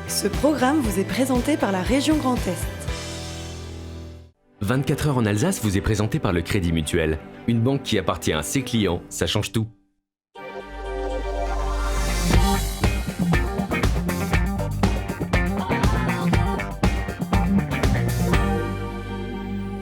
Ce programme vous est présenté par la région Grand Est. 24 heures en Alsace vous est présenté par le Crédit Mutuel. Une banque qui appartient à ses clients, ça change tout.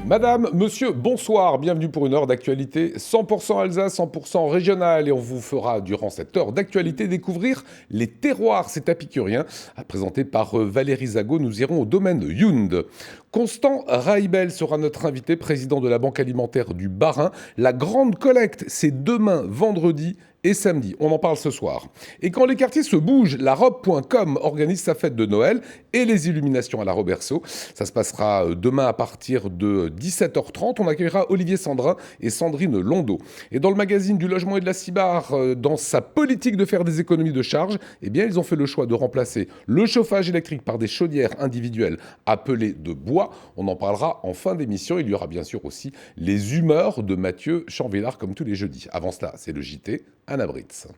Madame, monsieur, bonsoir, bienvenue pour une heure d'actualité 100% Alsace, 100% régionale. Et on vous fera, durant cette heure d'actualité, découvrir les terroirs. C'est épicurien, présenté par Valérie Zago. Nous irons au domaine Yound. Constant Raibel sera notre invité, président de la Banque alimentaire du Bas-Rhin. La grande collecte, c'est demain, vendredi et samedi. On en parle ce soir. Et quand les quartiers se bougent, la robe.com organise sa fête de Noël et les illuminations à la Roberceau. Ça se passera demain à partir de 17h30. On accueillera Olivier Sandrin et Sandrine Londeau. Et dans le magazine du logement et de la Cibar, dans sa politique de faire des économies de charge, eh bien, ils ont fait le choix de remplacer le chauffage électrique par des chaudières individuelles appelées de bois. On en parlera en fin d'émission. Il y aura bien sûr aussi les humeurs de Mathieu Chanvillard comme tous les jeudis. Avant cela, c'est le JT. Anna Britz.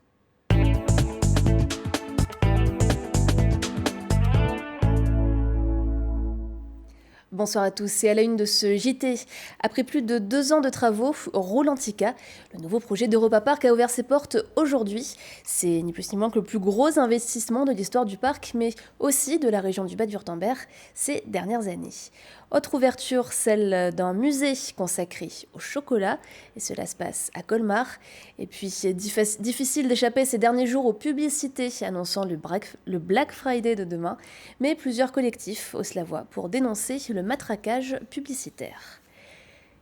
Bonsoir à tous et à la une de ce JT. Après plus de 2 ans de travaux, Rolantica, le nouveau projet d'Europa Park, a ouvert ses portes aujourd'hui. C'est ni plus ni moins que le plus gros investissement de l'histoire du parc, mais aussi de la région du Bade-Wurtemberg ces dernières années. Autre ouverture, celle d'un musée consacré au chocolat, et cela se passe à Colmar. Et puis, difficile d'échapper ces derniers jours aux publicités annonçant le Black Friday de demain, mais plusieurs collectifs haussent la voix pour dénoncer le matraquage publicitaire.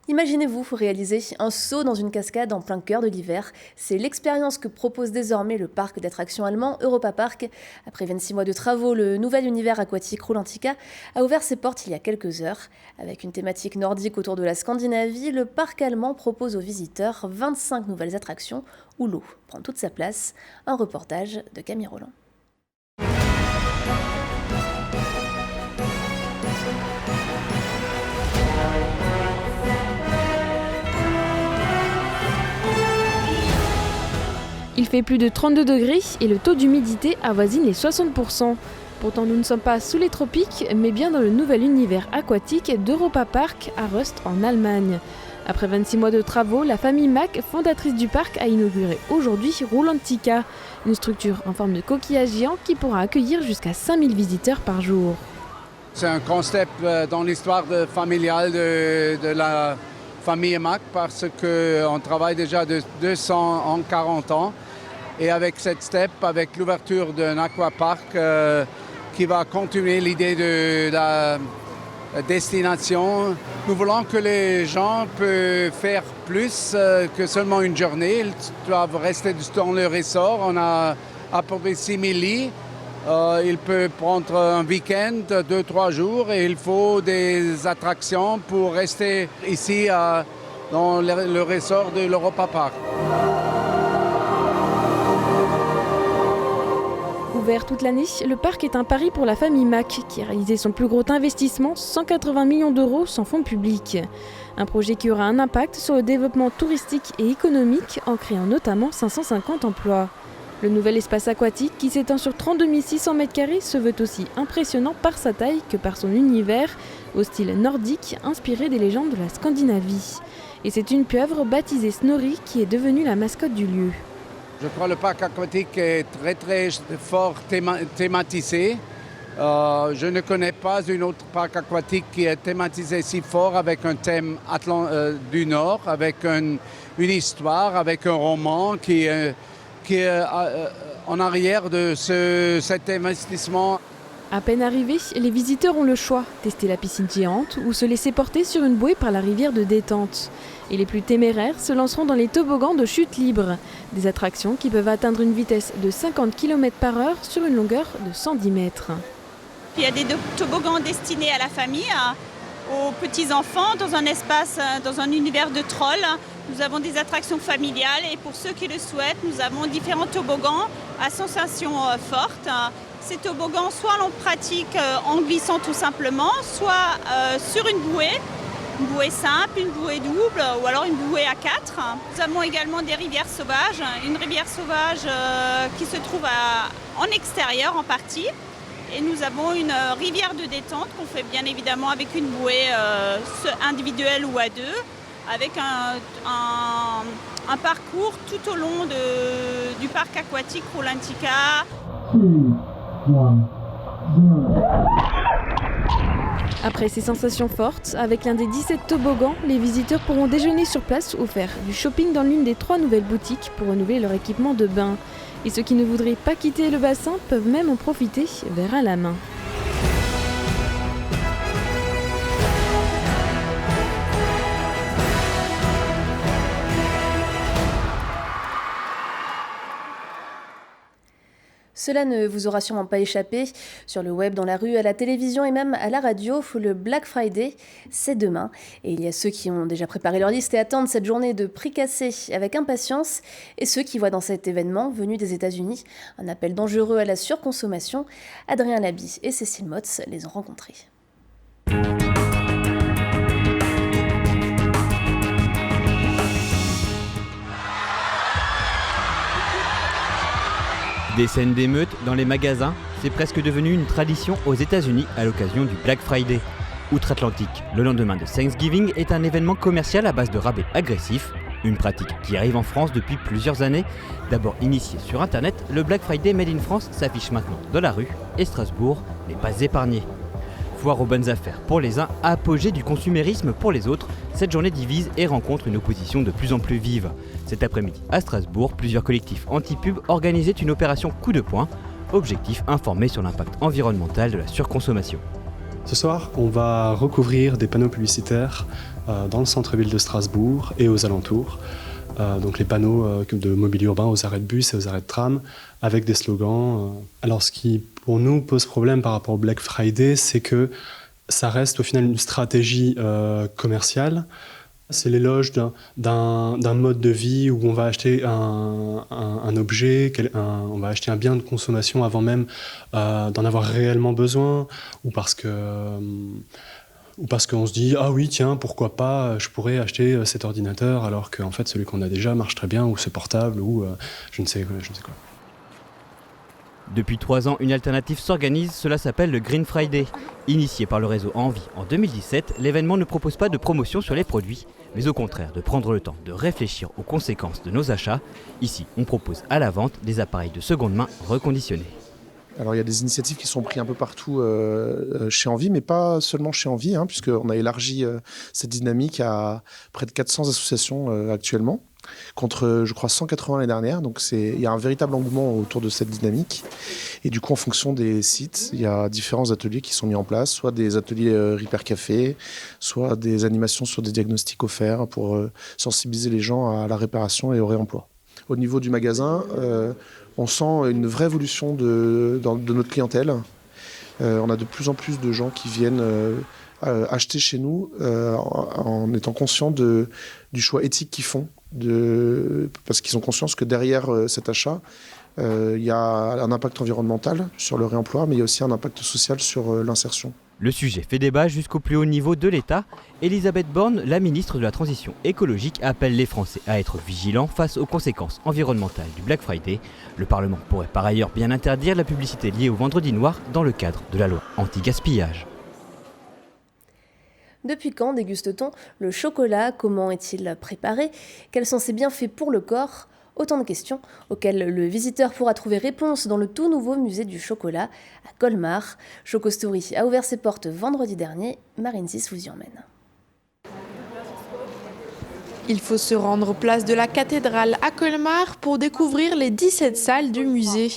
Imaginez-vous réaliser un saut dans une cascade en plein cœur de l'hiver. C'est l'expérience que propose désormais le parc d'attractions allemand Europa Park. Après 26 mois de travaux, le nouvel univers aquatique Rolantica a ouvert ses portes il y a quelques heures. Avec une thématique nordique autour de la Scandinavie, le parc allemand propose aux visiteurs 25 nouvelles attractions où l'eau prend toute sa place. Un reportage de Camille Roland. Il fait plus de 32 degrés et le taux d'humidité avoisine les 60%. Pourtant, nous ne sommes pas sous les tropiques, mais bien dans le nouvel univers aquatique d'Europa Park à Rust en Allemagne. Après 26 mois de travaux, la famille Mack, fondatrice du parc, a inauguré aujourd'hui Rolantica, une structure en forme de coquillage géant qui pourra accueillir jusqu'à 5000 visiteurs par jour. C'est un concept dans l'histoire familiale de la famille Mack parce qu'on travaille déjà de 240 ans. Et avec cette step, avec l'ouverture d'un aquapark qui va continuer l'idée de la destination, nous voulons que les gens peuvent faire plus que seulement une journée. Ils doivent rester dans le resort. On a à peu près 6000 lits. Il peut prendre un week-end, 2-3 jours, et il faut des attractions pour rester ici dans le resort de l'Europa Park. Ouvert toute l'année, le parc est un pari pour la famille Mack, qui a réalisé son plus gros investissement, 180 millions d'euros sans fonds publics. Un projet qui aura un impact sur le développement touristique et économique, en créant notamment 550 emplois. Le nouvel espace aquatique, qui s'étend sur 32 600 m², se veut aussi impressionnant par sa taille que par son univers, au style nordique, inspiré des légendes de la Scandinavie. Et c'est une pieuvre baptisée Snorri qui est devenue la mascotte du lieu. Je crois que le parc aquatique est très très fort thématisé. Je ne connais pas un autre parc aquatique qui est thématisé si fort avec un thème du Nord, avec une histoire, avec un roman qui est en arrière de cet investissement. À peine arrivés, les visiteurs ont le choix, tester la piscine géante ou se laisser porter sur une bouée par la rivière de détente. Et les plus téméraires se lanceront dans les toboggans de chute libre, des attractions qui peuvent atteindre une vitesse de 50 km/h sur une longueur de 110 mètres. Il y a des toboggans destinés à la famille, aux petits-enfants, dans un espace, dans un univers de trolls. Nous avons des attractions familiales et pour ceux qui le souhaitent, nous avons différents toboggans à sensations fortes. Ces toboggans, soit l'on pratique en glissant tout simplement, soit sur une bouée simple, une bouée double ou alors une bouée à 4. Nous avons également des rivières sauvages, une rivière sauvage qui se trouve en extérieur en partie Et nous avons une rivière de détente qu'on fait bien évidemment avec une bouée individuelle ou à deux, avec un parcours tout au long du parc aquatique Rulantica. Après ces sensations fortes, avec l'un des 17 toboggans, les visiteurs pourront déjeuner sur place ou faire du shopping dans l'une des 3 nouvelles boutiques pour renouveler leur équipement de bain. Et ceux qui ne voudraient pas quitter le bassin peuvent même en profiter verre à la main. Cela ne vous aura sûrement pas échappé. Sur le web, dans la rue, à la télévision et même à la radio, le Black Friday, c'est demain. Et il y a ceux qui ont déjà préparé leur liste et attendent cette journée de prix cassés avec impatience, et ceux qui voient dans cet événement, venu des États-Unis, un appel dangereux à la surconsommation. Adrien Laby et Cécile Motz les ont rencontrés. Des scènes d'émeutes dans les magasins, c'est presque devenu une tradition aux États-Unis à l'occasion du Black Friday. Outre-Atlantique, le lendemain de Thanksgiving est un événement commercial à base de rabais agressifs, une pratique qui arrive en France depuis plusieurs années. D'abord initié sur Internet, le Black Friday Made in France s'affiche maintenant dans la rue et Strasbourg n'est pas épargné. Foire aux bonnes affaires pour les uns, apogée du consumérisme pour les autres, cette journée divise et rencontre une opposition de plus en plus vive. Cet après-midi, à Strasbourg, plusieurs collectifs anti-pub organisaient une opération coup de poing. Objectif, informer sur l'impact environnemental de la surconsommation. Ce soir, on va recouvrir des panneaux publicitaires dans le centre-ville de Strasbourg et aux alentours. Donc les panneaux de mobilier urbain aux arrêts de bus et aux arrêts de tram avec des slogans. Alors ce qui pour nous pose problème par rapport au Black Friday, c'est que ça reste au final une stratégie commerciale. C'est l'éloge d'un mode de vie où on va acheter un objet, on va acheter un bien de consommation avant même d'en avoir réellement besoin, ou parce qu'on se dit « Ah oui, tiens, pourquoi pas, je pourrais acheter cet ordinateur alors qu'en fait celui qu'on a déjà marche très bien, ou ce portable, ou je ne sais quoi. » Depuis 3 ans, une alternative s'organise, cela s'appelle le Green Friday. Initié par le réseau Envie en 2017, l'événement ne propose pas de promotion sur les produits, mais au contraire de prendre le temps de réfléchir aux conséquences de nos achats. Ici, on propose à la vente des appareils de seconde main reconditionnés. Alors il y a des initiatives qui sont prises un peu partout chez Envie, mais pas seulement chez Envie, puisqu'on a élargi cette dynamique à près de 400 associations actuellement, contre, je crois, 180 l'année dernière. Donc il y a un véritable engouement autour de cette dynamique. Et du coup, en fonction des sites, il y a différents ateliers qui sont mis en place, soit des ateliers Repair Café, soit des animations sur des diagnostics offerts pour sensibiliser les gens à la réparation et au réemploi. Au niveau du magasin, on sent une vraie évolution de notre clientèle. On a de plus en plus de gens qui viennent acheter chez nous en étant conscients du choix éthique qu'ils font, parce qu'ils ont conscience que derrière cet achat, il y a un impact environnemental sur le réemploi, mais il y a aussi un impact social sur l'insertion. Le sujet fait débat jusqu'au plus haut niveau de l'État. Elisabeth Borne, la ministre de la Transition écologique, appelle les Français à être vigilants face aux conséquences environnementales du Black Friday. Le Parlement pourrait par ailleurs bien interdire la publicité liée au Vendredi Noir dans le cadre de la loi anti-gaspillage. Depuis quand déguste-t-on le chocolat? Comment est-il préparé? Quels sont ses bienfaits pour le corps? Autant de questions auxquelles le visiteur pourra trouver réponse dans le tout nouveau musée du chocolat à Colmar. Chocostory a ouvert ses portes vendredi dernier. Marine Sis vous y emmène. Il faut se rendre place de la cathédrale à Colmar pour découvrir les 17 salles du musée.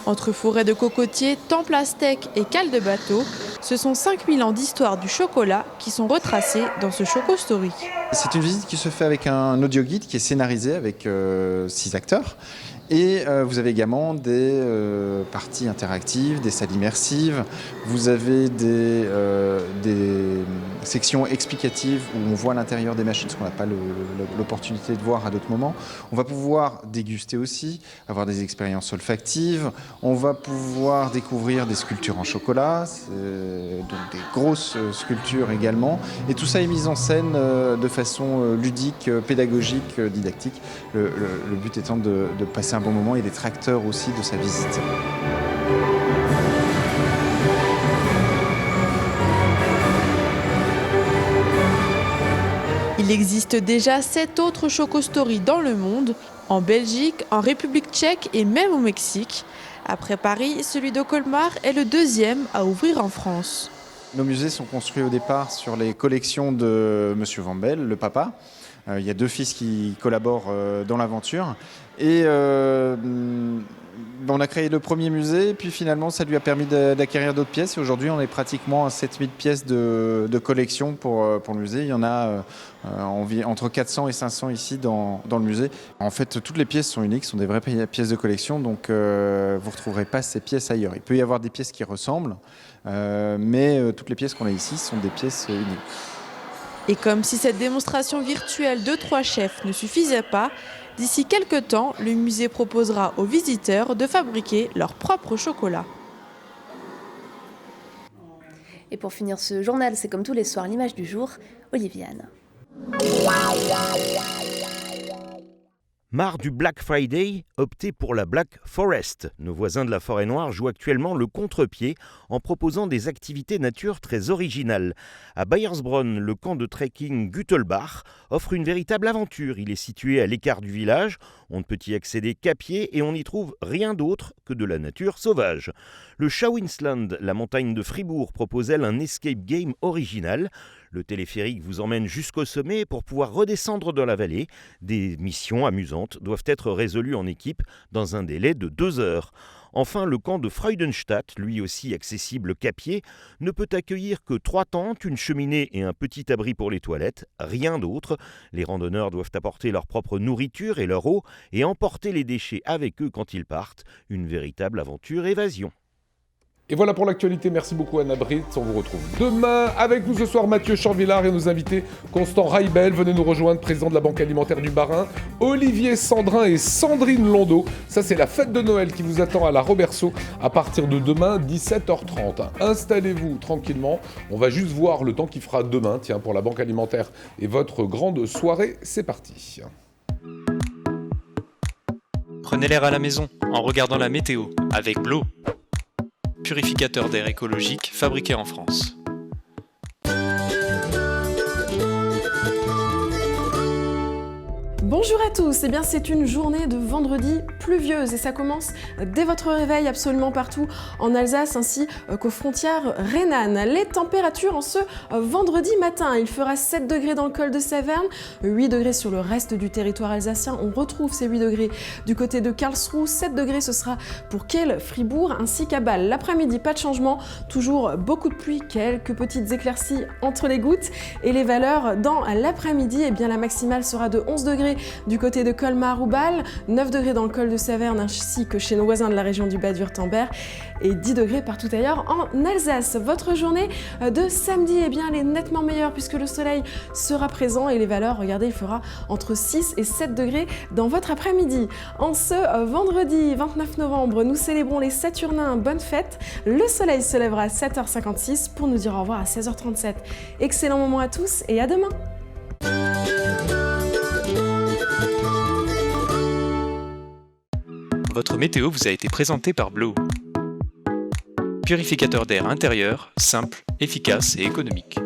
Entre forêts de cocotiers, temples aztèques et cales de bateaux, ce sont 5000 ans d'histoire du chocolat qui sont retracés dans ce Chocostory. C'est une visite qui se fait avec un audio-guide qui est scénarisé avec 6 acteurs. Et vous avez également des parties interactives, des salles immersives. Vous avez des sections explicatives où on voit l'intérieur des machines, ce qu'on n'a pas l'opportunité de voir à d'autres moments. On va pouvoir déguster aussi, avoir des expériences olfactives. On va pouvoir découvrir des sculptures en chocolat, donc des grosses sculptures également. Et tout ça est mis en scène de façon ludique, pédagogique, didactique. Le but étant de passer un bon moment et d'être acteur aussi de sa visite. Il existe déjà 7 autres Chocostory dans le monde, en Belgique, en République tchèque et même au Mexique. Après Paris, celui de Colmar est le deuxième à ouvrir en France. Nos musées sont construits au départ sur les collections de M. Vambel, le papa. Il y a 2 fils qui collaborent dans l'aventure. Et on a créé le premier musée, puis finalement ça lui a permis d'acquérir d'autres pièces. Et aujourd'hui, on est pratiquement à 7000 pièces de collection pour le musée. Il y en a entre 400 et 500 ici dans le musée. En fait, toutes les pièces sont uniques, sont des vraies pièces de collection, donc vous ne retrouverez pas ces pièces ailleurs. Il peut y avoir des pièces qui ressemblent, mais toutes les pièces qu'on a ici sont des pièces uniques. Et comme si cette démonstration virtuelle de 3 chefs ne suffisait pas, d'ici quelques temps, le musée proposera aux visiteurs de fabriquer leur propre chocolat. Et pour finir ce journal, c'est comme tous les soirs l'image du jour, Oliviane. Marre du Black Friday, optez pour la Black Forest. Nos voisins de la Forêt Noire jouent actuellement le contre-pied en proposant des activités nature très originales. À Bayersbronn, le camp de trekking Gütelbach offre une véritable aventure. Il est situé à l'écart du village, on ne peut y accéder qu'à pied et on n'y trouve rien d'autre que de la nature sauvage. Le Schauinsland, la montagne de Fribourg, propose elle un escape game original. Le téléphérique vous emmène jusqu'au sommet pour pouvoir redescendre dans la vallée. Des missions amusantes doivent être résolues en équipe dans un délai de 2 heures. Enfin, le camp de Freudenstadt, lui aussi accessible qu'à pied, ne peut accueillir que 3 tentes, une cheminée et un petit abri pour les toilettes, rien d'autre. Les randonneurs doivent apporter leur propre nourriture et leur eau et emporter les déchets avec eux quand ils partent. Une véritable aventure évasion. Et voilà pour l'actualité, merci beaucoup Anna Britt, on vous retrouve demain. Avec nous ce soir Mathieu Chanvillard et nos invités Constant Raibel, venez nous rejoindre, président de la Banque Alimentaire du Bas-Rhin, Olivier Sandrin et Sandrine Londeau. Ça c'est la fête de Noël qui vous attend à la Roberceau à partir de demain 17h30. Installez-vous tranquillement, on va juste voir le temps qu'il fera demain, tiens, pour la Banque Alimentaire et votre grande soirée, c'est parti. Prenez l'air à la maison en regardant la météo avec Blo. Purificateur d'air écologique fabriqué en France. Bonjour à tous, c'est une journée de vendredi pluvieuse et ça commence dès votre réveil absolument partout en Alsace ainsi qu'aux frontières rhénanes. Les températures en ce vendredi matin, il fera 7 degrés dans le col de Saverne, 8 degrés sur le reste du territoire alsacien, on retrouve ces 8 degrés du côté de Karlsruhe, 7 degrés ce sera pour Kehl, Fribourg ainsi qu'à Bâle. L'après-midi, pas de changement, toujours beaucoup de pluie, quelques petites éclaircies entre les gouttes et les valeurs dans l'après-midi, la maximale sera de 11 degrés du côté de Colmar ou Bâle, 9 degrés dans le col de Saverne ainsi que chez nos voisins de la région du Bade-Wurtemberg et 10 degrés partout ailleurs en Alsace. Votre journée de samedi, elle est nettement meilleure puisque le soleil sera présent et les valeurs, regardez, il fera entre 6 et 7 degrés dans votre après-midi. En ce vendredi 29 novembre, nous célébrons les Saturnins, bonne fête. Le soleil se lèvera à 7h56 pour nous dire au revoir à 16h37. Excellent moment à tous et à demain. Votre météo vous a été présenté par Blo. Purificateur d'air intérieur, simple, efficace et économique.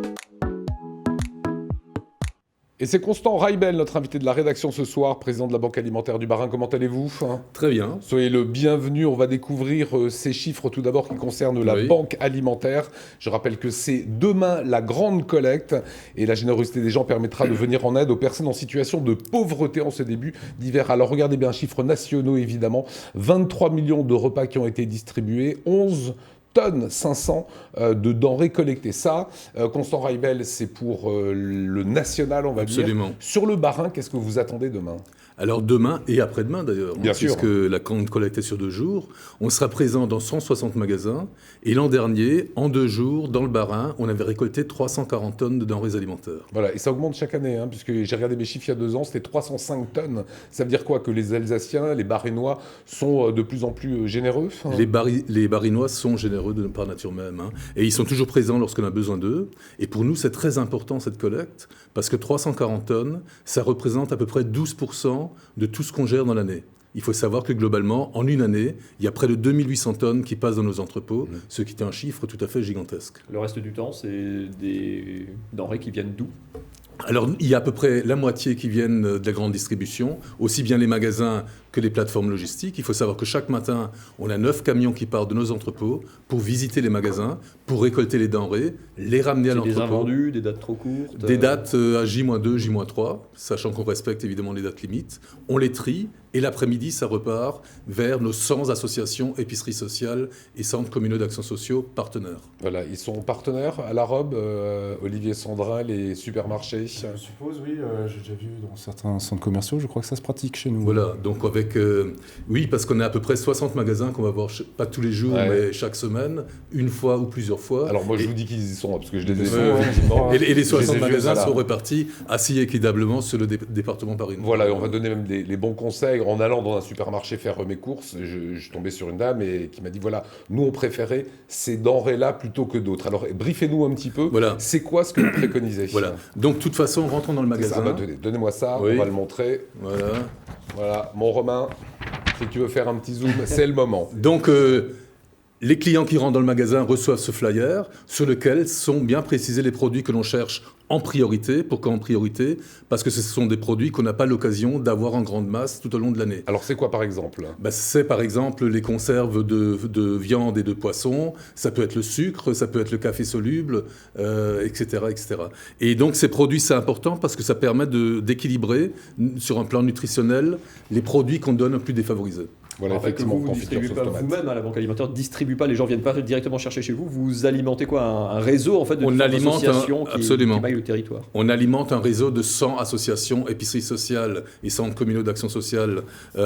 Et c'est Constant Raibel, notre invité de la rédaction ce soir, président de la Banque Alimentaire du Bas-Rhin. Comment allez-vous ? Très bien. Soyez le bienvenu. On va découvrir ces chiffres tout d'abord qui concernent la Banque Alimentaire. Je rappelle que c'est demain la grande collecte et la générosité des gens permettra de venir en aide aux personnes en situation de pauvreté en ce début d'hiver. Alors regardez bien, chiffres nationaux évidemment. 23 millions de repas qui ont été distribués, 11 tonnes 500 de denrées collectées. Ça, Constant Raibel, c'est pour le national, on va Absolument. dire. Sur le Bas-Rhin, qu'est-ce que vous attendez demain ? Alors demain et après-demain d'ailleurs, Bien sûr. puisque la grande collecte est sur 2 jours. On sera présent dans 160 magasins. Et l'an dernier, en 2 jours, dans le Bas-Rhin, on avait récolté 340 tonnes de denrées alimentaires. Voilà, et ça augmente chaque année, puisque j'ai regardé mes chiffres il y a 2 ans, c'était 305 tonnes. Ça veut dire quoi ? Que les Alsaciens, les Bas-Rhinois sont de plus en plus généreux ? Les Bas-Rhinois sont généreux par nature même. Et ils sont toujours présents lorsqu'on a besoin d'eux. Et pour nous, c'est très important cette collecte, parce que 340 tonnes, ça représente à peu près 12% de tout ce qu'on gère dans l'année. Il faut savoir que globalement, en une année, il y a près de 2800 tonnes qui passent dans nos entrepôts, ce qui est un chiffre tout à fait gigantesque. Le reste du temps, c'est des denrées qui viennent d'où ? Alors, il y a à peu près la moitié qui viennent de la grande distribution, aussi bien les magasins que les plateformes logistiques. Il faut savoir que chaque matin, on a 9 camions qui partent de nos entrepôts pour visiter les magasins, pour récolter les denrées, les ramener à l'entrepôt. Des invendus, des dates trop courtes Des dates à J-2, J-3, sachant qu'on respecte évidemment les dates limites. On les trie et l'après-midi, ça repart vers nos 100 associations, épiceries sociales et centres communaux d'action sociaux partenaires. Voilà, ils sont partenaires à la robe, Olivier Sandrin, les supermarchés. Je suppose, oui. J'ai déjà vu dans certains centres commerciaux, je crois que ça se pratique chez nous. Voilà, donc oui, parce qu'on a à peu près 60 magasins qu'on va voir, pas tous les jours, mais chaque semaine, une fois ou plusieurs fois. Alors moi, je vous dis qu'ils y sont, parce que je les ai vus. Et les 60 magasins sont répartis assez équitablement sur le département Paris. Voilà, et on va donner même les bons conseils. En allant dans un supermarché faire mes courses, je suis tombé sur une dame qui m'a dit, voilà, nous on préférait ces denrées-là plutôt que d'autres. Alors, briefez-nous un petit peu. Voilà. C'est quoi ce que vous préconisez? Voilà. Donc, de toute façon, rentrons dans le magasin. Donnez-moi ça, oui. On va le montrer. Voilà. Mon Romain, si tu veux faire un petit zoom, c'est le moment. Donc, les clients qui rentrent dans le magasin reçoivent ce flyer sur lequel sont bien précisés les produits que l'on cherche en priorité. Pourquoi en priorité? Parce que ce sont des produits qu'on n'a pas l'occasion d'avoir en grande masse tout au long de l'année. Alors c'est quoi par exemple? C'est par exemple les conserves de viande et de poisson, ça peut être le sucre, ça peut être le café soluble, etc., etc. Et donc ces produits, c'est important parce que ça permet d'équilibrer sur un plan nutritionnel les produits qu'on donne aux plus défavorisés. Voilà, en fait, que vous ne distribuez pas vous-même, la banque alimentaire ne distribue pas, les gens ne viennent pas directement chercher chez vous, vous alimentez quoi, un réseau en fait, de associations qui maillent le territoire. On alimente un réseau de 100 associations, épiceries sociales et centres communaux d'action sociale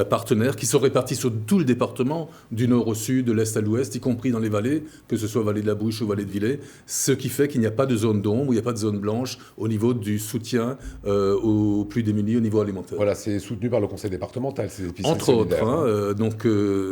partenaires qui sont répartis sur tout le département, du nord au sud, de l'est à l'ouest, y compris dans les vallées, que ce soit vallée de la Bouche ou vallée de Villers, ce qui fait qu'il n'y a pas de zone d'ombre, il n'y a pas de zone blanche au niveau du soutien aux plus démunis au niveau alimentaire. Voilà, c'est soutenu par le conseil départemental, ces épiceries entre solidaires. Autres, donc,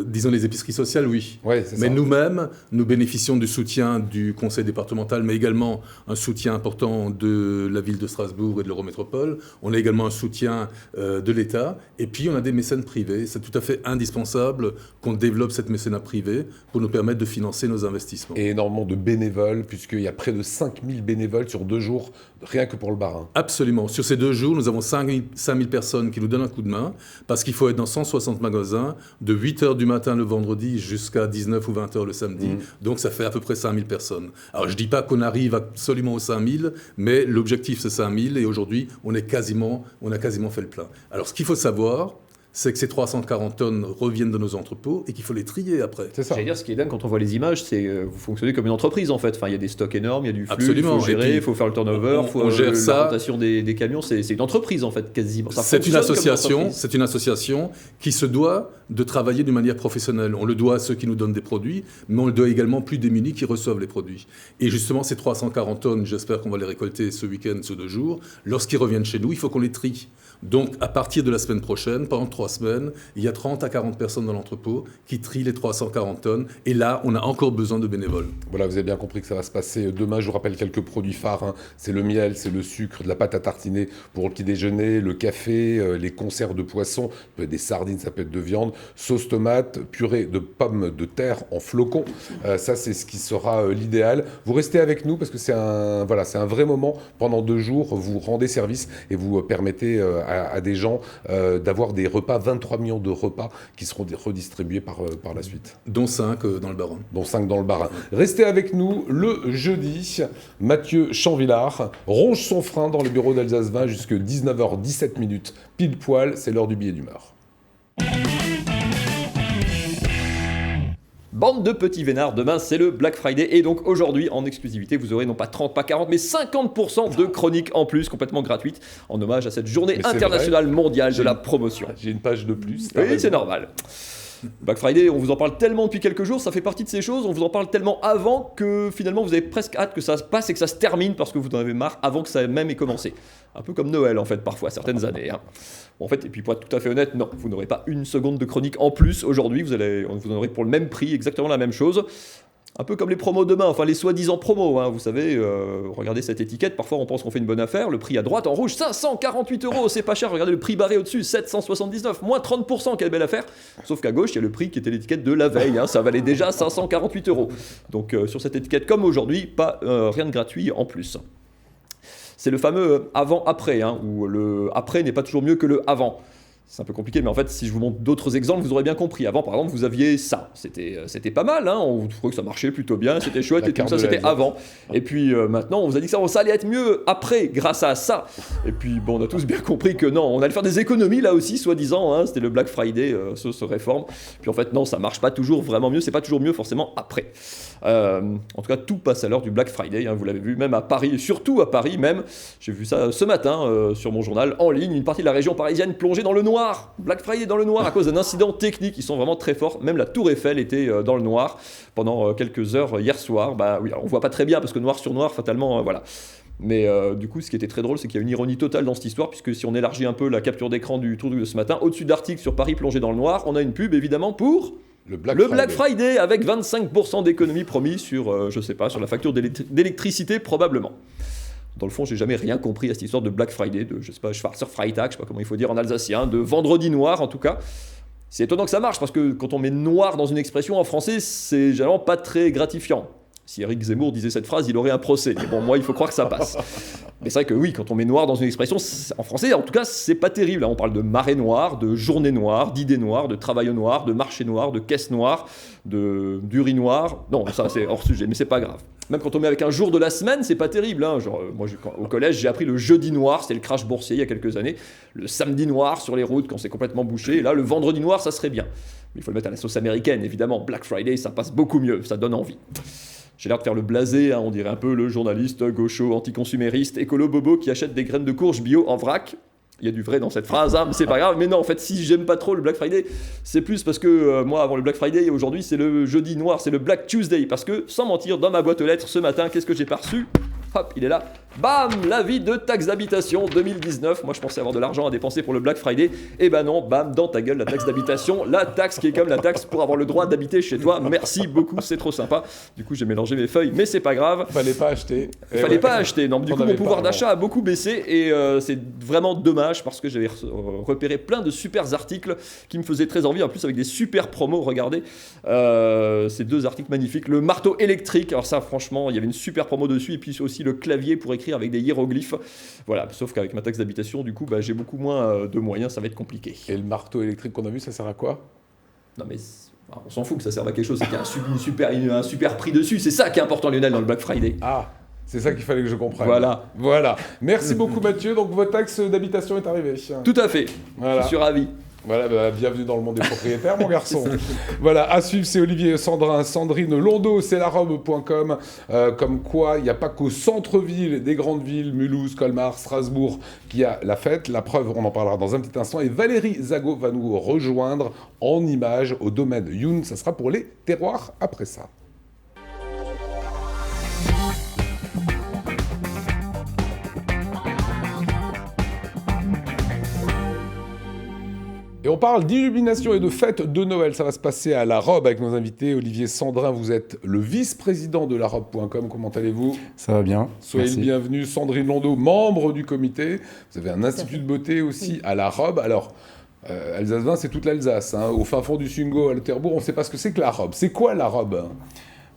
disons les épiceries sociales, oui. Ouais, mais nous-mêmes, nous bénéficions du soutien du conseil départemental, mais également un soutien important de la ville de Strasbourg et de l'Eurométropole. On a également un soutien de l'État. Et puis, on a des mécènes privés. C'est tout à fait indispensable qu'on développe cette mécénat privé pour nous permettre de financer nos investissements. Et énormément de bénévoles, puisqu'il y a près de 5000 bénévoles sur 2 jours, rien que pour le bar. Absolument. Sur ces 2 jours, nous avons 5000 personnes qui nous donnent un coup de main, parce qu'il faut être dans 160 magasins, de 8h du matin le vendredi jusqu'à 19 ou 20h le samedi. Donc ça fait à peu près 5000 personnes. Alors je ne dis pas qu'on arrive absolument aux 5000, mais l'objectif c'est 5000 et aujourd'hui on a quasiment fait le plein. Alors ce qu'il faut savoir, c'est que ces 340 tonnes reviennent de nos entrepôts et qu'il faut les trier après. C'est ça. J'allais dire, ce qui est dingue quand on voit les images, c'est que vous fonctionnez comme une entreprise en fait. Enfin, il y a des stocks énormes, il y a du flux, absolument. Il faut gérer, il faut faire le turnover, on gère ça. La rotation des camions, c'est une entreprise en fait, quasiment. C'est une association qui se doit de travailler d'une manière professionnelle. On le doit à ceux qui nous donnent des produits, mais on le doit également aux plus démunis qui reçoivent les produits. Et justement, ces 340 tonnes, j'espère qu'on va les récolter ce week-end, ce 2 jours. Lorsqu'ils reviennent chez nous, il faut qu'on les trie. Donc, à partir de la semaine prochaine, pendant 3 semaines, il y a 30 à 40 personnes dans l'entrepôt qui trient les 340 tonnes. Et là, on a encore besoin de bénévoles. Voilà, vous avez bien compris que ça va se passer demain. Je vous rappelle quelques produits phares. C'est le miel, c'est le sucre, de la pâte à tartiner pour le petit déjeuner, le café, les conserves de poisson, ça peut être des sardines, ça peut être de viande, sauce tomate, purée de pommes de terre en flocons. Ça, c'est ce qui sera l'idéal. Vous restez avec nous parce que c'est un vrai moment. Pendant 2 jours, vous rendez service et vous permettez à des gens d'avoir des repas, 23 millions de repas qui seront redistribués par la suite. Dont 5 dans le Bas-Rhin. Dont 5 dans le Bas-Rhin. Restez avec nous le jeudi. Mathieu Chanvillard ronge son frein dans le bureau d'Alsace 20 jusqu'à 19h17 minutes. Pile poil, c'est l'heure du billet d'humeur. Bande de petits vénards, demain c'est le Black Friday et donc aujourd'hui en exclusivité vous aurez non pas 30, pas 40 mais 50% de chroniques en plus complètement gratuites en hommage à cette journée internationale mondiale de la promotion. J'ai une page de plus. Oui, c'est normal. Black Friday, on vous en parle tellement depuis quelques jours, ça fait partie de ces choses, on vous en parle tellement avant que finalement vous avez presque hâte que ça se passe et que ça se termine parce que vous en avez marre avant que ça même ait commencé. Un peu comme Noël en fait parfois, certaines années. Bon, en fait, et puis pour être tout à fait honnête, non, vous n'aurez pas une seconde de chronique en plus aujourd'hui, vous en aurez pour le même prix, exactement la même chose. Un peu comme les promos demain, enfin les soi-disant promos, vous savez, regardez cette étiquette, parfois on pense qu'on fait une bonne affaire, le prix à droite en rouge, 548 €, c'est pas cher, regardez le prix barré au-dessus, 779, moins 30%, quelle belle affaire. Sauf qu'à gauche, il y a le prix qui était l'étiquette de la veille, ça valait déjà 548 €. Donc sur cette étiquette, comme aujourd'hui, pas rien de gratuit en plus. c'est le fameux avant-après, hein, où le après n'est pas toujours mieux que le avant. C'est un peu compliqué, mais en fait, si je vous montre d'autres exemples, vous aurez bien compris. Avant, par exemple, vous aviez ça. C'était pas mal, hein, on trouvait que ça marchait plutôt bien, c'était chouette, et tout ça, c'était avant. Et puis maintenant, on vous a dit que ça allait être mieux après, grâce à ça. Et puis, bon, on a tous bien compris que non, on allait faire des économies là aussi, soi-disant, hein, c'était le Black Friday, se réforme. Puis en fait, non, ça marche pas toujours vraiment mieux, c'est pas toujours mieux forcément après. En tout cas, tout passe à l'heure du Black Friday, hein, vous l'avez vu, même à Paris, surtout à Paris même. J'ai vu ça ce matin sur mon journal, en ligne, une partie de la région parisienne plongée dans le noir. Black Friday dans le noir à cause d'un incident technique. Ils sont vraiment très forts. Même la Tour Eiffel était dans le noir pendant quelques heures hier soir. Bah oui, alors on voit pas très bien parce que noir sur noir, fatalement, voilà. Mais du coup, ce qui était très drôle, c'est qu'il y a une ironie totale dans cette histoire, puisque si on élargit un peu la capture d'écran du truc de ce matin, au-dessus de l'article sur Paris plongé dans le noir, on a une pub évidemment pour le Black Friday avec 25% d'économie promis sur, je sais pas, sur la facture d'électricité probablement. Dans le fond, j'ai jamais rien compris à cette histoire de Black Friday, de, je sais pas, Schwarzer Freitag, je sais pas comment il faut dire en alsacien, de vendredi noir en tout cas. C'est étonnant que ça marche, parce que quand on met noir dans une expression en français, c'est généralement pas très gratifiant. Si Éric Zemmour disait cette phrase, il aurait un procès. Mais bon, moi, il faut croire que ça passe. Mais c'est vrai que oui, quand on met noir dans une expression, en français, en tout cas, c'est pas terrible. Là, on parle de marée noire, de journée noire, d'idées noires, de travail au noir, de marché noir, de caisse noire, du riz noir. Non, ça, c'est hors sujet, mais c'est pas grave. Même quand on met avec un jour de la semaine, c'est pas terrible. Hein. Genre, moi, au collège, j'ai appris le jeudi noir, c'était le crash boursier il y a quelques années. Le samedi noir sur les routes quand c'est complètement bouché. Et là, le vendredi noir, ça serait bien. Mais il faut le mettre à la sauce américaine, évidemment. Black Friday, ça passe beaucoup mieux, ça donne envie. J'ai l'air de faire le blasé, hein, on dirait un peu le journaliste gaucho, anticonsumériste, écolo bobo qui achète des graines de courge bio en vrac. Il y a du vrai dans cette phrase, hein, mais c'est pas grave. Mais non, en fait, si j'aime pas trop le Black Friday, c'est plus parce que moi, avant le Black Friday, aujourd'hui, c'est le jeudi noir, c'est le Black Tuesday. Parce que, sans mentir, dans ma boîte aux lettres ce matin, qu'est-ce que j'ai pas reçu ? Hop, il est là. Bam, l'avis de taxe d'habitation 2019. Moi, je pensais avoir de l'argent à dépenser pour le Black Friday. Et ben non, bam, dans ta gueule, la taxe d'habitation. La taxe qui est comme la taxe pour avoir le droit d'habiter chez toi. Merci beaucoup, c'est trop sympa. Du coup, j'ai mélangé mes feuilles, mais c'est pas grave. Fallait pas acheter. Fallait pas acheter. Non, du coup, mon pouvoir d'achat a beaucoup baissé. Et c'est vraiment dommage parce que j'avais repéré plein de super articles qui me faisaient très envie. En plus, avec des super promos. Regardez ces deux articles magnifiques. Le marteau électrique. Alors, ça, franchement, il y avait une super promo dessus. Et puis aussi le clavier pour écrire avec des hiéroglyphes. Voilà, sauf qu'avec ma taxe d'habitation, du coup, j'ai beaucoup moins de moyens, ça va être compliqué. Et le marteau électrique qu'on a vu, ça sert à quoi ? Non mais on s'en fout que ça serve à quelque chose, c'est qu'il y a un super prix dessus, c'est ça qui est important Lionel dans le Black Friday. Ah, c'est ça qu'il fallait que je comprenne. Voilà. Merci beaucoup Mathieu, donc votre taxe d'habitation est arrivée. Tout à fait, je suis ravi. Voilà, bienvenue dans le monde des propriétaires, mon garçon. Voilà, à suivre, c'est Olivier Sandrin, Sandrine Londeau, c'est larobe.com. Comme quoi, il n'y a pas qu'au centre-ville des grandes villes, Mulhouse, Colmar, Strasbourg, qu'il y a la fête. La preuve, on en parlera dans un petit instant. Et Valérie Zago va nous rejoindre en images au domaine Youn. Ça sera pour les terroirs après ça. Et on parle d'illumination et de fête de Noël. Ça va se passer à La Robe avec nos invités. Olivier Sandrin, vous êtes le vice-président de larobe.com. Comment allez-vous ? Ça va bien. Soyez Merci. le bienvenu. Sandrine Londeau, membre du comité. Vous avez un institut de beauté aussi à La Robe. Alors, Alsace-Vin, c'est toute l'Alsace. Hein. Au fin fond du Sungo, à Lauterbourg, on ne sait pas ce que c'est que La Robe. C'est quoi La Robe ?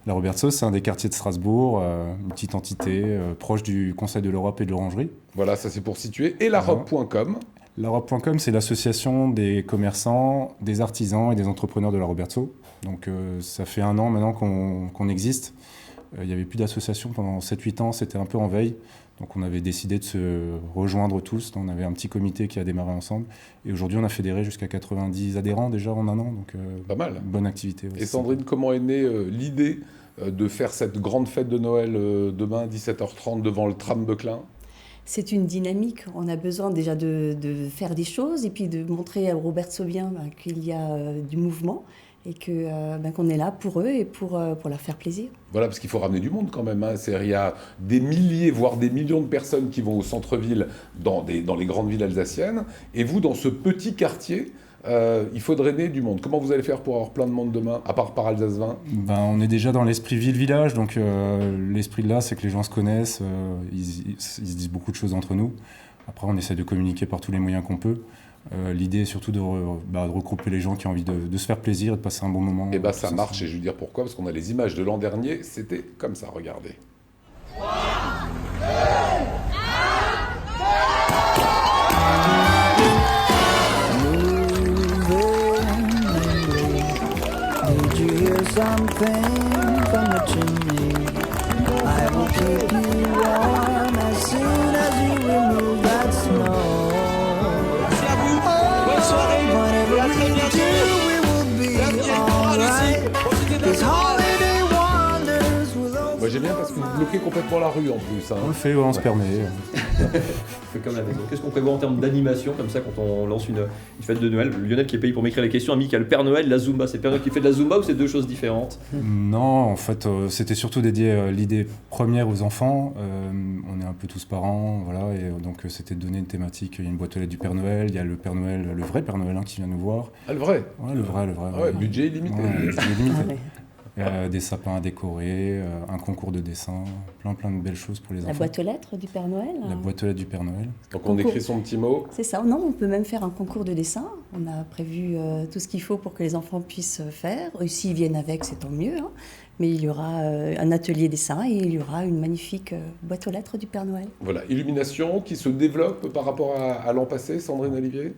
La Roberto, c'est un des quartiers de Strasbourg, une petite entité proche du Conseil de l'Europe et de l'Orangerie. Voilà, ça c'est pour situer. Et larobe.com. Larobe.com, c'est l'association des commerçants, des artisans et des entrepreneurs de la Roberto. Donc ça fait 1 an maintenant qu'on existe. Il n'y avait plus d'association pendant 7-8 ans, c'était un peu en veille. Donc on avait décidé de se rejoindre tous. On avait un petit comité qui a démarré ensemble. Et aujourd'hui, on a fédéré jusqu'à 90 adhérents déjà en 1 an. Donc pas mal. Bonne activité. Et Sandrine, comment est née l'idée de faire cette grande fête de Noël demain, 17h30, devant le tram Beuclin ? C'est une dynamique. On a besoin déjà de faire des choses et puis de montrer aux Robertsoviens qu'il y a du mouvement et qu'on est là pour eux et pour leur faire plaisir. Voilà, parce qu'il faut ramener du monde quand même. Hein. Il y a des milliers, voire des millions de personnes qui vont au centre-ville, dans les grandes villes alsaciennes. Et vous, dans ce petit quartier, il faut drainer du monde. Comment vous allez faire pour avoir plein de monde demain, à part par Alsace-Vin ? On est déjà dans l'esprit ville-village, donc l'esprit de là, c'est que les gens se connaissent, ils se disent beaucoup de choses entre nous. Après, on essaie de communiquer par tous les moyens qu'on peut. L'idée est surtout de regrouper les gens qui ont envie de se faire plaisir et de passer un bon moment. Et ça marche, et je vais vous dire pourquoi, parce qu'on a les images de l'an dernier, c'était comme ça, regardez. 3, 2, 1... something from the chimney. I will keep you warm as soon as you remove that snow. Merci à vous. Bonne soirée. Et à très bientôt. Moi j'aime bien parce que vous bloquez complètement la rue en plus. Hein. On le fait, on se permet. On fait comme la maison. Qu'est-ce qu'on prévoit en termes d'animation, comme ça, quand on lance une fête de Noël? Lionel qui est payé pour m'écrire les questions a mis qu'il y a le Père Noël, la Zumba. C'est le Père Noël qui fait de la Zumba ou c'est deux choses différentes? Non, en fait, c'était surtout dédié l'idée première aux enfants. On est un peu tous parents, voilà, et donc c'était de donner une thématique. Il y a une boîte aux lettres du Père Noël, il y a le Père Noël, le vrai Père Noël qui vient nous voir. Ah, le vrai? Ouais, le vrai. Ouais, budget illimité. Ouais, illimité. Des sapins à décorer, un concours de dessin, plein de belles choses pour les enfants. La boîte aux lettres du Père Noël. La boîte aux lettres du Père Noël. Donc on écrit son petit mot. C'est ça. Non, on peut même faire un concours de dessin. On a prévu tout ce qu'il faut pour que les enfants puissent faire. S'ils viennent avec, c'est tant mieux. Hein. Mais il y aura un atelier dessin et il y aura une magnifique boîte aux lettres du Père Noël. Voilà, illumination qui se développe par rapport à l'an passé, Sandrine Olivier.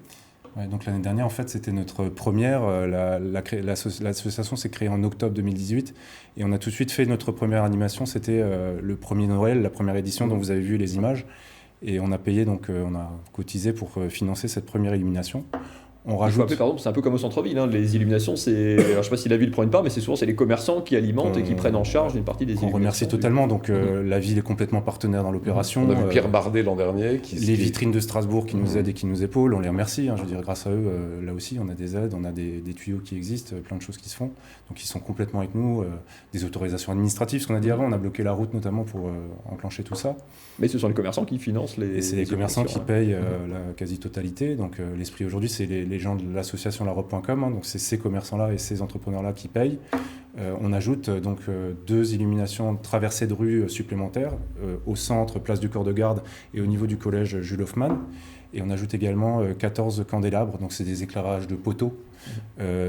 Ouais, donc l'année dernière, en fait, c'était notre première. L'association s'est créée en octobre 2018 et on a tout de suite fait notre première animation. C'était le premier Noël, la première édition dont vous avez vu les images. Et on a payé, donc on a cotisé pour financer cette première illumination. On rajoute... Pardon, c'est un peu comme au centre-ville, hein. Les illuminations, c'est... Alors, je ne sais pas si la ville prend une part, mais c'est souvent les commerçants qui alimentent et qui prennent en charge une partie des illuminations. On remercie totalement, donc la ville est complètement partenaire dans l'opération. On a vu Pierre Bardet l'an dernier. Les vitrines de Strasbourg qui nous aident et qui nous épaulent, on les remercie. Je veux dire, grâce à eux, là aussi, on a des aides, on a des tuyaux qui existent, plein de choses qui se font. Donc ils sont complètement avec nous, des autorisations administratives, ce qu'on a dit avant, on a bloqué la route notamment pour enclencher tout ça. Mais ce sont les commerçants qui financent les... Et c'est les commerçants qui payent la quasi-totalité. Donc l'esprit aujourd'hui, c'est les gens de l'association larobe.com, hein, donc c'est ces commerçants-là et ces entrepreneurs-là qui payent. On ajoute donc 2 illuminations traversées de rue supplémentaires au centre, place du corps de garde et au niveau du collège Jules Hoffmann. Et on ajoute également 14 candélabres, donc c'est des éclairages de poteaux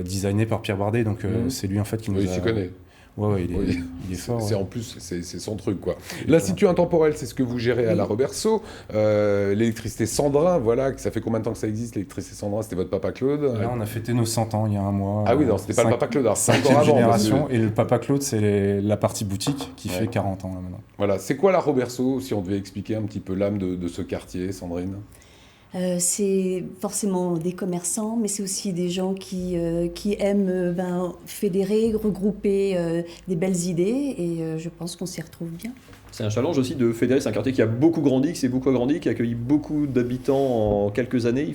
designés par Pierre Bardet, donc c'est lui en fait qui nous a... Oui, tu connais. Ouais, il est fort. C'est en plus, c'est son truc, quoi. L'Institut intemporel, c'est ce que vous gérez à la Roberceau. L'électricité Sandrin, voilà, ça fait combien de temps que ça existe, l'électricité Sandrin? C'était votre papa Claude? Là, on a fêté nos 100 ans il y a un mois. Ah oui, non, c'était pas le papa Claude, c'est encore 5e avant. génération, et le papa Claude, c'est la partie boutique qui fait 40 ans là maintenant. Voilà, c'est quoi la Roberceau, si on devait expliquer un petit peu l'âme de ce quartier, Sandrine? C'est forcément des commerçants, mais c'est aussi des gens qui aiment fédérer, regrouper des belles idées, et je pense qu'on s'y retrouve bien. C'est un challenge aussi de fédérer, c'est un quartier qui a beaucoup grandi, qui s'est beaucoup agrandi, qui a accueilli beaucoup d'habitants en quelques années.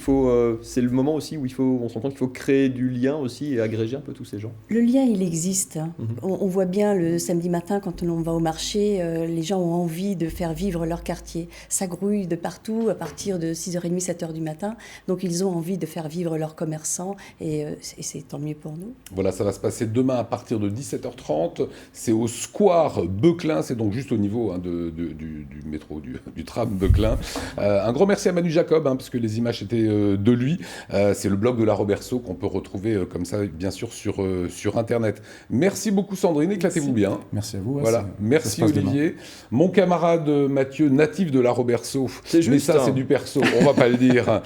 C'est le moment aussi où on se rend compte qu'il faut créer du lien aussi et agréger un peu tous ces gens. Le lien, il existe. On voit bien le samedi matin quand on va au marché, les gens ont envie de faire vivre leur quartier. Ça grouille de partout à partir de 6h30, 7h du matin. Donc ils ont envie de faire vivre leurs commerçants et c'est tant mieux pour nous. Voilà, ça va se passer demain à partir de 17h30. C'est au Square Beuclin, c'est donc juste au niveau du métro, du tram Beuclin. Un grand merci à Manu Jacob, parce que les images étaient de lui. C'est le blog de la Roberceau qu'on peut retrouver comme ça, bien sûr, sur Internet. Merci beaucoup Sandrine, éclatez-vous bien. Merci à vous. Voilà. Merci Olivier. Mon camarade Mathieu, natif de la Roberceau. Mais ça, c'est du perso, on va pas le dire.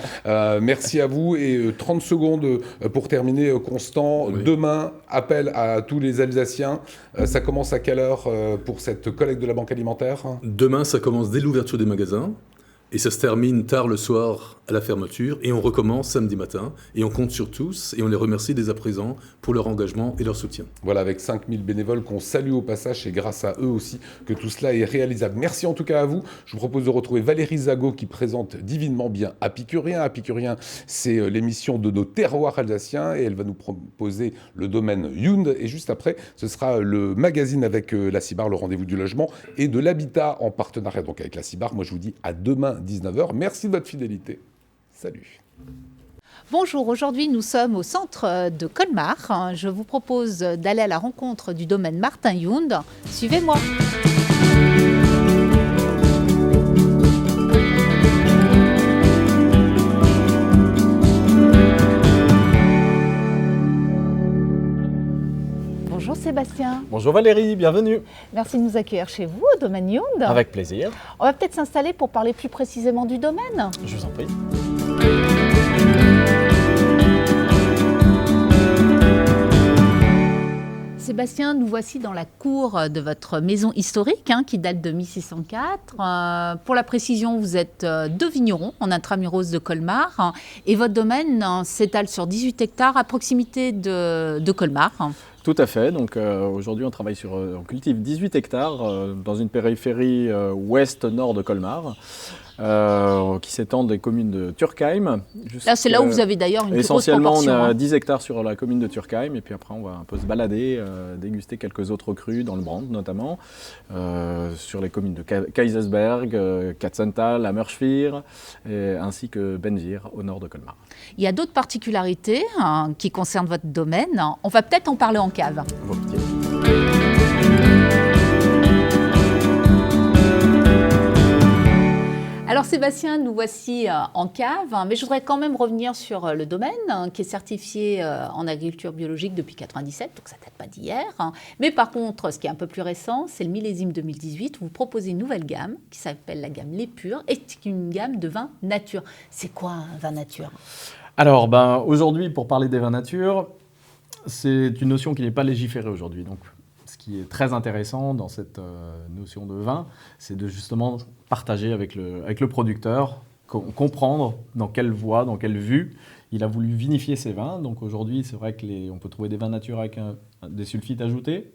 Merci à vous et 30 secondes pour terminer, Constant. Oui. Demain, appel à tous les Alsaciens. Ça commence à quelle heure pour cette collecte de la Banque alimentaire? Demain, ça commence dès l'ouverture des magasins et ça se termine tard le soir à la fermeture et on recommence samedi matin et on compte sur tous et on les remercie dès à présent pour leur engagement et leur soutien. Voilà, avec 5000 bénévoles qu'on salue au passage, et grâce à eux aussi que tout cela est réalisable. Merci en tout cas à vous. Je vous propose de retrouver Valérie Zago qui présente divinement bien Apicurien. Apicurien, c'est l'émission de nos terroirs alsaciens et elle va nous proposer le domaine Yound. Et juste après, ce sera le magazine avec la CIBAR, le rendez-vous du logement et de l'habitat en partenariat donc avec la CIBAR. Moi, je vous dis à demain 19h. Merci de votre fidélité. Salut. Bonjour, aujourd'hui nous sommes au centre de Colmar. Je vous propose d'aller à la rencontre du domaine Martin Yound. Suivez-moi. Bonjour Sébastien. Bonjour Valérie, bienvenue. Merci de nous accueillir chez vous au domaine Yound. Avec plaisir. On va peut-être s'installer pour parler plus précisément du domaine. Je vous en prie. Sébastien, nous voici dans la cour de votre maison historique qui date de 1604. Pour la précision, vous êtes deux vignerons en intramuros de Colmar et votre domaine s'étale sur 18 hectares à proximité de Colmar. Tout à fait. Donc aujourd'hui, on cultive 18 hectares dans une périphérie ouest-nord de Colmar. Qui s'étendent des communes de Turckheim. Là, c'est là où vous avez d'ailleurs une grosse essentiellement, proportion. on a 10 hectares sur la commune de Turckheim, et puis après, on va un peu se balader, déguster quelques autres crus, dans le Brand notamment, sur les communes de Kaisersberg, Katzenthal, Hammerschwir, ainsi que Benvir, au nord de Colmar. Il y a d'autres particularités qui concernent votre domaine. On va peut-être en parler en cave. Alors Sébastien, nous voici en cave, mais je voudrais quand même revenir sur le domaine qui est certifié en agriculture biologique depuis 1997, donc ça ne date pas d'hier. Mais par contre, ce qui est un peu plus récent, c'est le millésime 2018 où vous proposez une nouvelle gamme qui s'appelle la gamme Les Purs et c'est une gamme de vins nature. C'est quoi un vin nature ? Alors aujourd'hui, pour parler des vins nature, c'est une notion qui n'est pas légiférée aujourd'hui. Donc, ce qui est très intéressant dans cette notion de vin, c'est de justement partager avec le producteur, comprendre dans quelle voie, dans quelle vue il a voulu vinifier ses vins. Donc aujourd'hui, c'est vrai qu'on peut trouver des vins nature avec des sulfites ajoutés,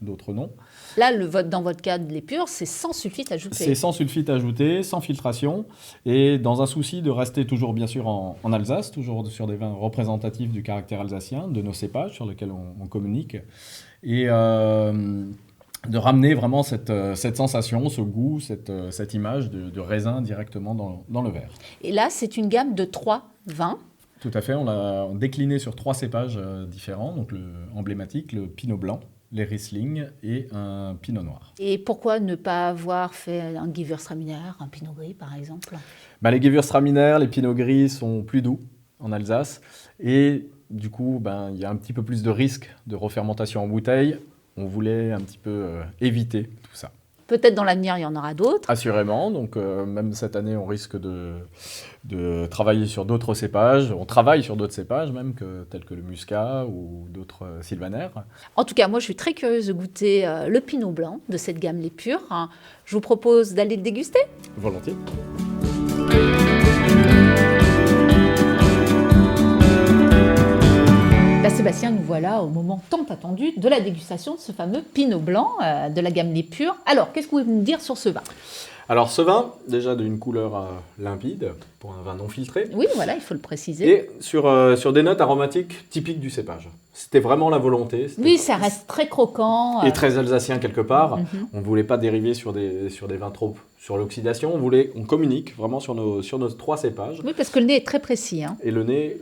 d'autres non. Là, dans votre cas, les purs, c'est sans sulfite ajouté. C'est sans sulfite ajouté, sans filtration, et dans un souci de rester toujours bien sûr en Alsace, toujours sur des vins représentatifs du caractère alsacien, de nos cépages sur lesquels on communique, et de ramener vraiment cette sensation, ce goût, cette image de raisin directement dans le verre. Et là, c'est une gamme de 3 vins. Tout à fait, on l'a décliné sur 3 cépages différents, donc le emblématique, le Pinot Blanc, les Riesling et un Pinot Noir. Et pourquoi ne pas avoir fait un Gewürztraminer, un Pinot Gris par exemple ? Les Gewürztraminer, les Pinot Gris sont plus doux en Alsace et du coup, il y a un petit peu plus de risque de refermentation en bouteille. On voulait un petit peu éviter tout ça. Peut-être dans l'avenir, il y en aura d'autres. Assurément. Donc, même cette année, on risque de travailler sur d'autres cépages. On travaille sur d'autres cépages, même tels que le Muscat ou d'autres sylvaner. En tout cas, moi, je suis très curieuse de goûter le Pinot Blanc de cette gamme Les Purs. Je vous propose d'aller le déguster. Volontiers. Sébastien, nous voilà au moment tant attendu de la dégustation de ce fameux Pinot Blanc de la gamme Les Purs. Alors, qu'est-ce que vous pouvez nous dire sur ce vin ? Alors, ce vin, déjà d'une couleur limpide, pour un vin non filtré. Oui, voilà, il faut le préciser. Et sur des notes aromatiques typiques du cépage. C'était vraiment la volonté. Oui, ça reste très croquant. Et très alsacien quelque part. On ne voulait pas dériver sur des vins trop sur l'oxydation. On communique vraiment sur nos 3 cépages. Oui, parce que le nez est très précis. Et le nez,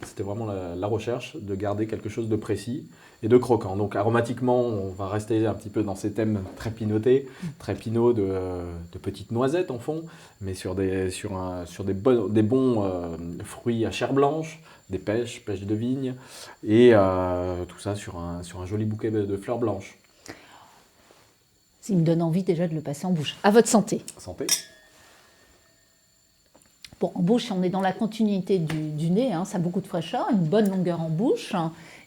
c'était vraiment la recherche de garder quelque chose de précis et de croquant. Donc aromatiquement, on va rester un petit peu dans ces thèmes très pinotés, très pinot de petites noisettes en fond, mais sur des bons fruits à chair blanche, des pêches de vigne, et tout ça sur un joli bouquet de fleurs blanches. Ça me donne envie déjà de le passer en bouche. À votre santé. Santé. Bon, en bouche, on est dans la continuité du nez, ça a beaucoup de fraîcheur, une bonne longueur en bouche.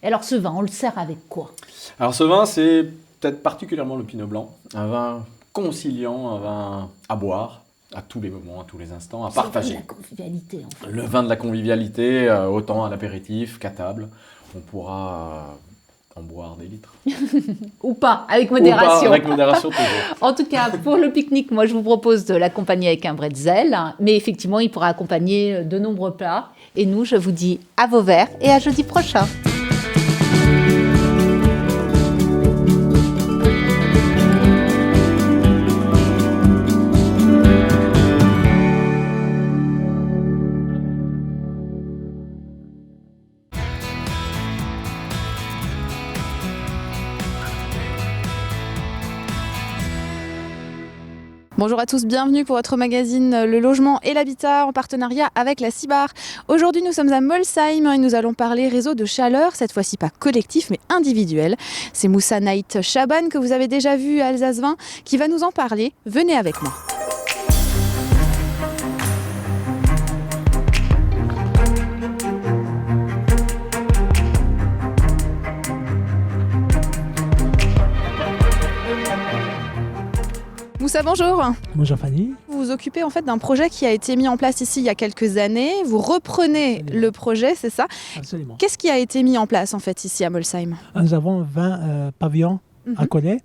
Et alors ce vin, on le sert avec quoi ? Alors ce vin, c'est peut-être particulièrement le Pinot Blanc, un vin conciliant, un vin à boire, à tous les moments, à tous les instants, à partager. Le vin de la convivialité, en fait. Le vin de la convivialité, autant à l'apéritif qu'à table. On pourra en boire des litres. Ou pas, avec modération. Ou pas, avec modération toujours. En tout cas, pour le pique-nique, moi je vous propose de l'accompagner avec un bretzel, mais effectivement, il pourra accompagner de nombreux plats. Et nous, je vous dis à vos verres et à jeudi prochain. Bonjour à tous, bienvenue pour votre magazine Le Logement et l'Habitat en partenariat avec la CIBAR. Aujourd'hui nous sommes à Molsheim et nous allons parler réseau de chaleur, cette fois-ci pas collectif mais individuel. C'est Moussa Naït Chaban que vous avez déjà vu à Alsace 20 qui va nous en parler. Venez avec moi. Moussa, bonjour. Bonjour Fanny. Vous vous occupez en fait d'un projet qui a été mis en place ici il y a quelques années. Vous reprenez le projet, c'est ça? Absolument. Qu'est-ce qui a été mis en place en fait ici à Molsheim? Nous avons 20 pavillons à Collet.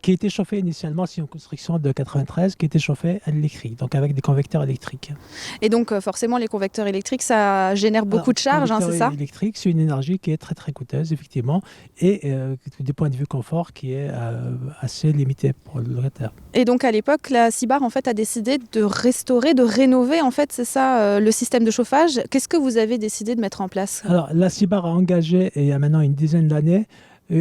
Qui était chauffé initialement, c'est une construction de 93 qui était chauffé à l'électrique, donc avec des convecteurs électriques. Et donc forcément les convecteurs électriques ça génère beaucoup de charges, c'est ça? L'électrique c'est une énergie qui est très très coûteuse effectivement et du point de vue confort qui est assez limité pour le locataire. Et donc à l'époque la CIBAR en fait a décidé de restaurer, de rénover en fait c'est ça le système de chauffage. Qu'est-ce que vous avez décidé de mettre en place? Alors la CIBAR a engagé il y a maintenant une dizaine d'années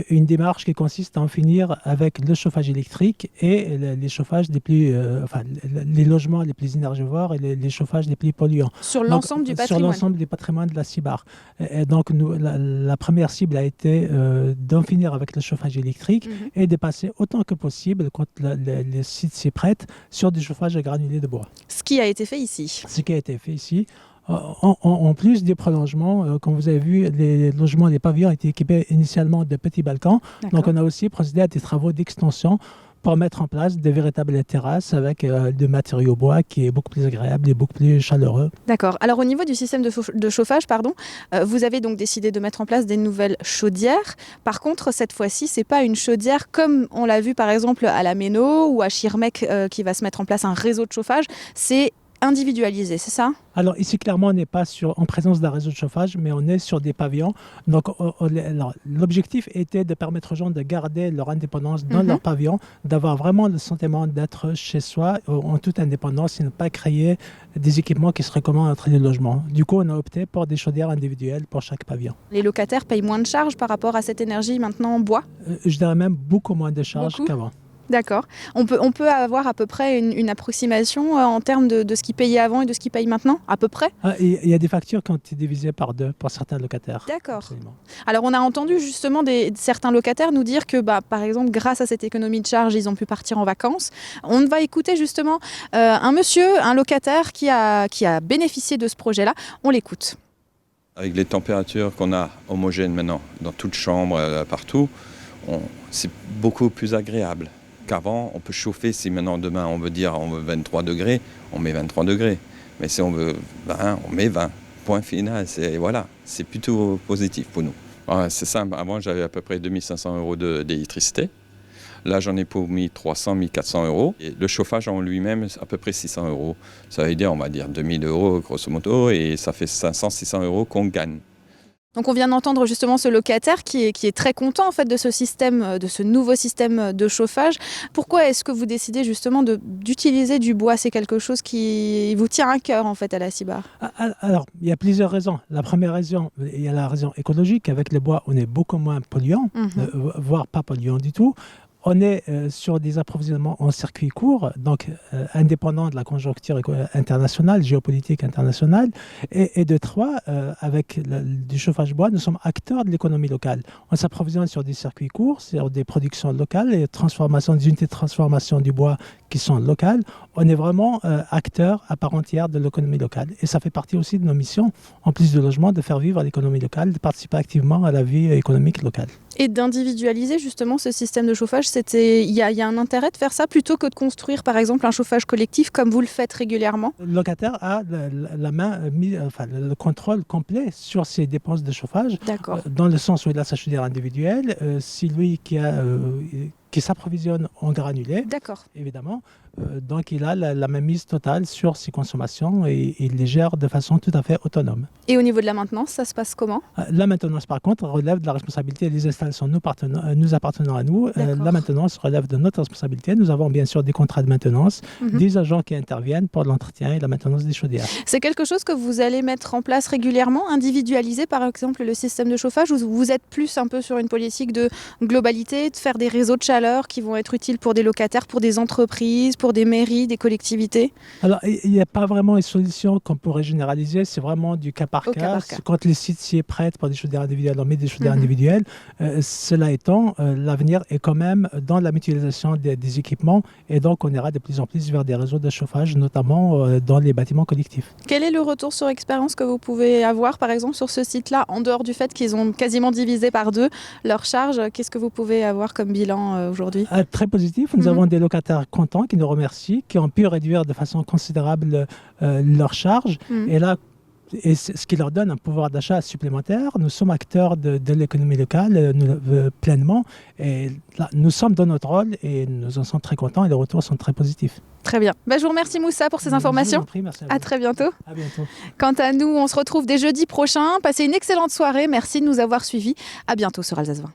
une démarche qui consiste à en finir avec le chauffage électrique et les chauffages les logements les plus énergivores et les chauffages les plus polluants. Sur l'ensemble du patrimoine. Sur l'ensemble du patrimoine de la CIBAR. Et donc la première cible a été d'en finir avec le chauffage électrique et de passer autant que possible, quand les sites s'y prêtent, sur du chauffage à granulés de bois. Ce qui a été fait ici. Ce qui a été fait ici. En plus des prolongements, comme vous avez vu, les logements, les pavillons étaient équipés initialement de petits balcons. Donc on a aussi procédé à des travaux d'extension pour mettre en place des véritables terrasses avec des matériaux bois qui est beaucoup plus agréable et beaucoup plus chaleureux. D'accord. Alors au niveau du système de chauffage, vous avez donc décidé de mettre en place des nouvelles chaudières. Par contre, cette fois-ci, c'est pas une chaudière comme on l'a vu par exemple à la Méno ou à Schirmeck qui va se mettre en place un réseau de chauffage. C'est individualisé, c'est ça? Alors ici, clairement, on n'est pas en présence d'un réseau de chauffage, mais on est sur des pavillons. Donc l'objectif était de permettre aux gens de garder leur indépendance dans leur pavillon, d'avoir vraiment le sentiment d'être chez soi en toute indépendance et ne pas créer des équipements qui seraient communs entre les logements. Du coup, on a opté pour des chaudières individuelles pour chaque pavillon. Les locataires payent moins de charges par rapport à cette énergie maintenant en bois? Je dirais même beaucoup moins de charges qu'avant. D'accord. On peut avoir à peu près une approximation en termes de ce qu'ils payaient avant et de ce qu'ils payent maintenant, à peu près? Il y a des factures qui ont été divisées par 2 pour certains locataires. D'accord. Absolument. Alors on a entendu justement certains locataires nous dire que par exemple grâce à cette économie de charge, ils ont pu partir en vacances. On va écouter justement un locataire qui a bénéficié de ce projet-là. On l'écoute. Avec les températures qu'on a homogènes maintenant dans toute chambre, partout, c'est beaucoup plus agréable. Qu'avant, on peut chauffer, si maintenant demain on veut dire on veut 23 degrés, on met 23 degrés. Mais si on veut 20, on met 20. Point final, c'est plutôt positif pour nous. C'est simple, avant j'avais à peu près 2500 € d'électricité. Là j'en ai pour 1300, 1400 €. Et le chauffage en lui-même, à peu près 600 €. Ça veut dire, on va dire 2000 € grosso modo, et ça fait 500, 600 € qu'on gagne. Donc on vient d'entendre justement ce locataire qui est très content en fait de ce nouveau système de chauffage. Pourquoi est-ce que vous décidez justement d'utiliser du bois? C'est quelque chose qui vous tient à cœur en fait à la CIBAR? Alors il y a plusieurs raisons. La première raison, il y a la raison écologique. Avec le bois, on est beaucoup moins polluant, voire pas polluant du tout. On est sur des approvisionnements en circuit court, donc indépendants de la conjoncture internationale, géopolitique internationale. Et de 3, avec du chauffage bois, nous sommes acteurs de l'économie locale. On s'approvisionne sur des circuits courts, sur des productions locales et des unités de transformation du bois qui sont locales. On est vraiment acteurs à part entière de l'économie locale. Et ça fait partie aussi de nos missions, en plus de logement, de faire vivre l'économie locale, de participer activement à la vie économique locale. Et d'individualiser justement ce système de chauffage, il y a un intérêt de faire ça plutôt que de construire par exemple un chauffage collectif comme vous le faites régulièrement? Le locataire a le contrôle complet sur ses dépenses de chauffage. D'accord. Dans le sens où il a sa chaudière individuelle, c'est lui qui s'approvisionne en granulés. D'accord. Évidemment. Donc il a la mainmise totale sur ses consommations et il les gère de façon tout à fait autonome. Et au niveau de la maintenance, ça se passe comment? La maintenance par contre relève de la responsabilité des installations nous appartenant à nous. La maintenance relève de notre responsabilité. Nous avons bien sûr des contrats de maintenance, des agents qui interviennent pour l'entretien et la maintenance des chaudières. C'est quelque chose que vous allez mettre en place régulièrement, individualiser par exemple le système de chauffage, ou vous êtes plus un peu sur une politique de globalité, de faire des réseaux de chaleur qui vont être utiles pour des locataires, pour des entreprises, pour des mairies, des collectivités? Alors, il n'y a pas vraiment une solution qu'on pourrait généraliser, c'est vraiment du cas par cas. Quand les sites s'y prêtent pour des chaudières individuelles, on met des chaudières individuelles. Cela étant, l'avenir est quand même dans la mutualisation des équipements et donc on ira de plus en plus vers des réseaux de chauffage, notamment dans les bâtiments collectifs. Quel est le retour sur expérience que vous pouvez avoir par exemple sur ce site-là, en dehors du fait qu'ils ont quasiment divisé par 2 leurs charges? Qu'est-ce que vous pouvez avoir comme bilan aujourd'hui? Très positif. Nous avons des locataires contents qui nous remercient, qui ont pu réduire de façon considérable leurs charges. Et là, ce qui leur donne un pouvoir d'achat supplémentaire. Nous sommes acteurs de l'économie locale pleinement. Et là, nous sommes dans notre rôle et nous en sommes très contents et les retours sont très positifs. Très bien. Je vous remercie Moussa pour ces informations. Merci à très bientôt. À bientôt. Quant à nous, on se retrouve dès jeudi prochain. Passez une excellente soirée. Merci de nous avoir suivis. À bientôt sur Alsace 20.